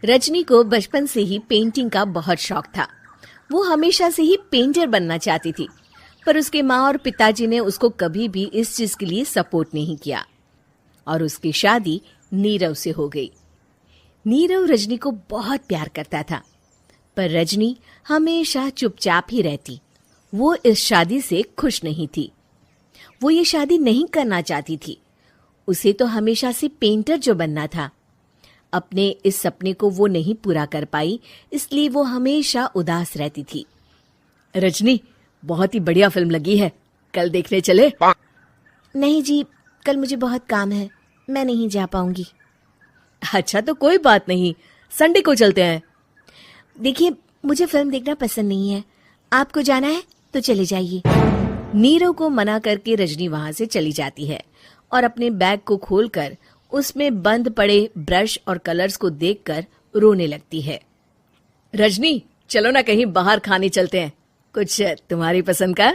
रजनी को बचपन से ही पेंटिंग का बहुत शौक था। वो हमेशा से ही पेंटर बनना चाहती थी, पर उसके माँ और पिताजी ने उसको कभी भी इस चीज के लिए सपोर्ट नहीं किया और उसकी शादी नीरव से हो गई। नीरव रजनी को बहुत प्यार करता था, पर रजनी हमेशा चुपचाप ही रहती। वो इस शादी से खुश नहीं थी। वो ये शादी नहीं करना चाहती थी। उसे तो हमेशा से पेंटर जो बनना था। अपने इस सपने को वो नहीं पूरा कर पाई, इसलिए वो हमेशा उदास रहती थी। रजनी, बहुत ही बढ़िया फिल्म लगी है, कल देखने चले? नहीं जी, कल मुझे बहुत काम है, मैं नहीं जा पाऊंगी। अच्छा तो कोई बात नहीं, संडे को चलते हैं। देखिए, मुझे फिल्म देखना पसंद नहीं है। आपको जाना है तो चले जाइए। नीरव को मना करके रजनी वहां से चली जाती है और अपने बैग को खोलकर उसमें बंद पड़े ब्रश और कलर्स को देखकर रोने लगती है। रजनी, चलो ना कहीं बाहर खाने चलते हैं, कुछ तुम्हारी पसंद का।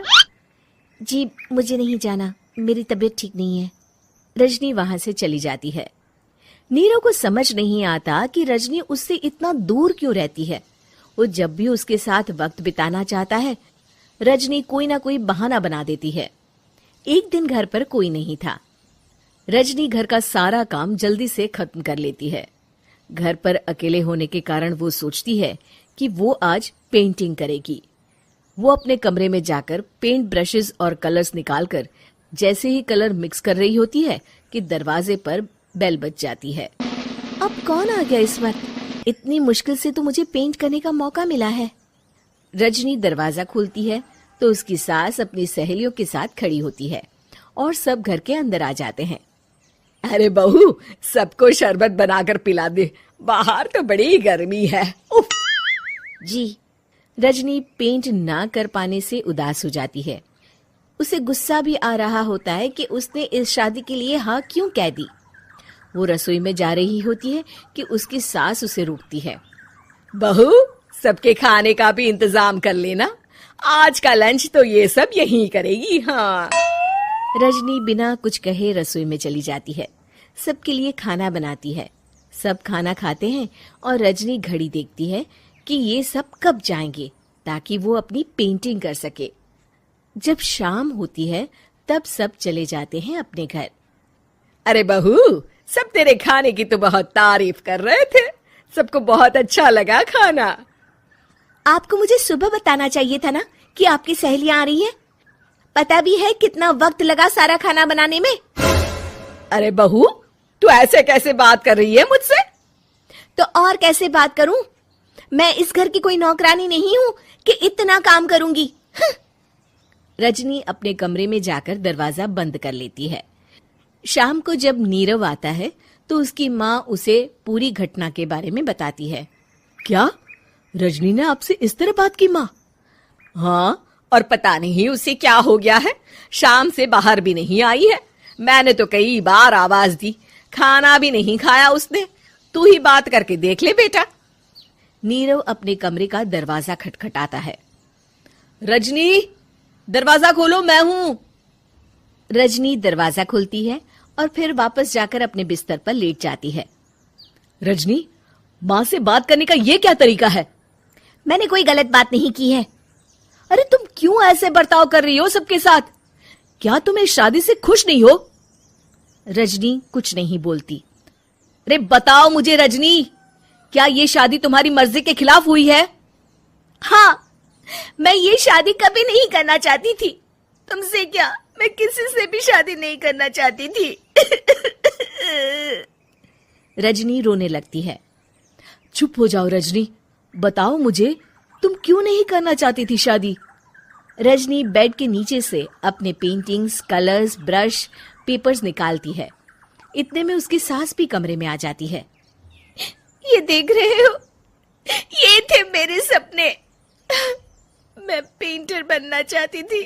जी, मुझे नहीं जाना, मेरी तबीयत ठीक नहीं है। रजनी वहां से चली जाती है। नीरव को समझ नहीं आता कि रजनी उससे इतना दूर क्यों रहती है। वो जब भी उसके साथ वक्त बिताना चाहता है, रजनी कोई ना कोई बहाना बना देती है। एक दिन घर पर कोई नहीं था। रजनी घर का सारा काम जल्दी से खत्म कर लेती है। घर पर अकेले होने के कारण वो सोचती है कि वो आज पेंटिंग करेगी। वो अपने कमरे में जाकर पेंट ब्रशेस और कलर्स निकालकर जैसे ही कलर मिक्स कर रही होती है कि दरवाजे पर बेल बज जाती है। अब कौन आ गया इस वक्त? इतनी मुश्किल से तो मुझे पेंट करने का मौका मिला है। रजनी दरवाजा खोलती है तो उसकी सास अपनी सहेलियों के साथ खड़ी होती है और सब घर के अंदर आ जाते हैं। अरे बहू, सबको शरबत बनाकर पिला दे, बाहर तो बड़ी गर्मी है। उफ। जी। रजनी पेंट ना कर पाने से उदास हो जाती है। उसे गुस्सा भी आ रहा होता है कि उसने इस शादी के लिए हाँ क्यों कह दी। वो रसोई में जा रही होती है कि उसकी सास उसे रोकती है। बहू, सबके खाने का भी इंतजाम कर लेना, आज का लंच तो ये सब यहीं करेगी। हाँ। रजनी बिना कुछ कहे रसोई में चली जाती है। सबके लिए खाना बनाती है। सब खाना खाते हैं और रजनी घड़ी देखती है कि ये सब कब जाएंगे ताकि वो अपनी पेंटिंग कर सके। जब शाम होती है तब सब चले जाते हैं अपने घर। अरे बहू, सब तेरे खाने की तो बहुत तारीफ कर रहे थे, सबको बहुत अच्छा लगा खाना। आपको मुझे सुबह बताना चाहिए था ना कि आपकी सहेलियां आ रही हैं। पता भी है कितना वक्त लगा सारा खाना बनाने में। अरे बहू, तू ऐसे कैसे बात कर रही है मुझसे? तो और कैसे बात करूं? मैं इस घर की कोई नौकरानी नहीं हूं कि इतना काम करूंगी। रजनी अपने कमरे में जाकर दरवाजा बंद कर लेती है। शाम को जब नीरव आता है तो उसकी माँ उसे पूरी घटना के बारे में बताती है। क्या रजनी ने आपसे इस तरह बात की माँ? हाँ, और पता नहीं उसे क्या हो गया है, शाम से बाहर भी नहीं आई है। मैंने तो कई बार आवाज दी, खाना भी नहीं खाया उसने। तू ही बात करके देख ले बेटा। नीरव अपने कमरे का दरवाजा खटखटाता है। रजनी, दरवाजा खोलो, मैं हूं। रजनी दरवाजा खोलती है और फिर वापस जाकर अपने बिस्तर पर लेट जाती है। रजनी, माँ से बात करने का ये क्या तरीका है? मैंने कोई गलत बात नहीं की है। अरे तुम क्यों ऐसे बर्ताव कर रही हो सबके साथ? क्या तुम इस शादी से खुश नहीं हो? रजनी कुछ नहीं बोलती। अरे बताओ मुझे रजनी, क्या ये शादी तुम्हारी मर्जी के खिलाफ हुई है? हाँ, मैं ये शादी कभी नहीं करना चाहती थी। तुमसे क्या, मैं किसी से भी शादी नहीं करना चाहती थी। रजनी रोने लगती है। चुप हो जाओ रजनी, बताओ मुझे, तुम क्यों नहीं करना चाहती थी शादी? रजनी बेड के नीचे से अपने पेंटिंग्स, कलर्स, ब्रश, पेपर्स निकालती है। इतने में उसकी सास भी कमरे में आ जाती है। ये देख रहे हो, ये थे मेरे सपने। मैं पेंटर बनना चाहती थी,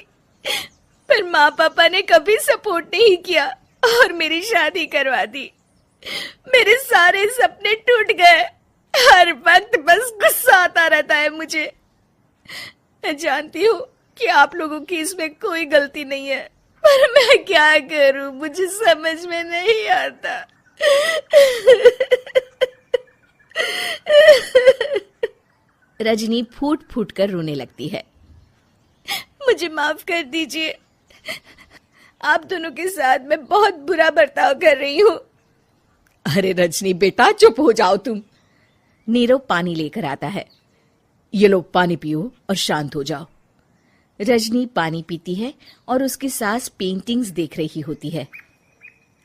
पर माँ पापा ने कभी सपोर्ट नहीं किया और मेरी शादी करवा दी। मेरे सारे सपने टूट गए। हर वक्त बस गुस्सा आता रहता है मुझे। मैं जानती हूँ कि आप लोगों की इसमें कोई गलती नहीं है, पर मैं क्या करूं, मुझे समझ में नहीं आता। रजनी फूट फूट कर रोने लगती है। मुझे माफ कर दीजिए, आप दोनों के साथ मैं बहुत बुरा बर्ताव कर रही हूँ। अरे रजनी बेटा चुप हो जाओ तुम। नीरव पानी लेकर आता है। ये लो पानी पियो और शांत हो जाओ। रजनी पानी पीती है और उसकी सास पेंटिंग्स देख रही होती है।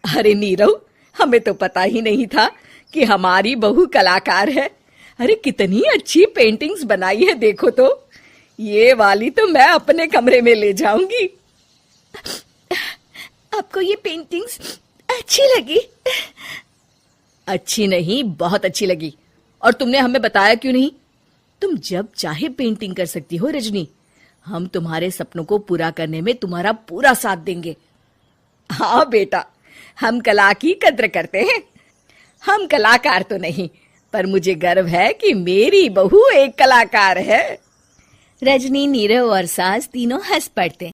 अरे नीरव, हमें तो पता ही नहीं था कि हमारी बहू कलाकार है। अरे कितनी अच्छी पेंटिंग्स बनाई है, देखो तो। ये वाली तो मैं अपने कमरे में ले जाऊंगी। आपको ये पेंटिंग्स अच्छी लगी? अच्छी नहीं, बहुत अच्छी लगी। और तुमने हमें बताया क्यों नहीं? तुम जब चाहे पेंटिंग कर सकती हो रजनी। हम तुम्हारे सपनों को पूरा करने में तुम्हारा पूरा साथ देंगे। हाँ बेटा, हम कला की कद्र करते हैं। हम कलाकार तो नहीं, पर मुझे गर्व है कि मेरी बहू एक कलाकार है। रजनी, नीरव और सास तीनों हंस पड़ते।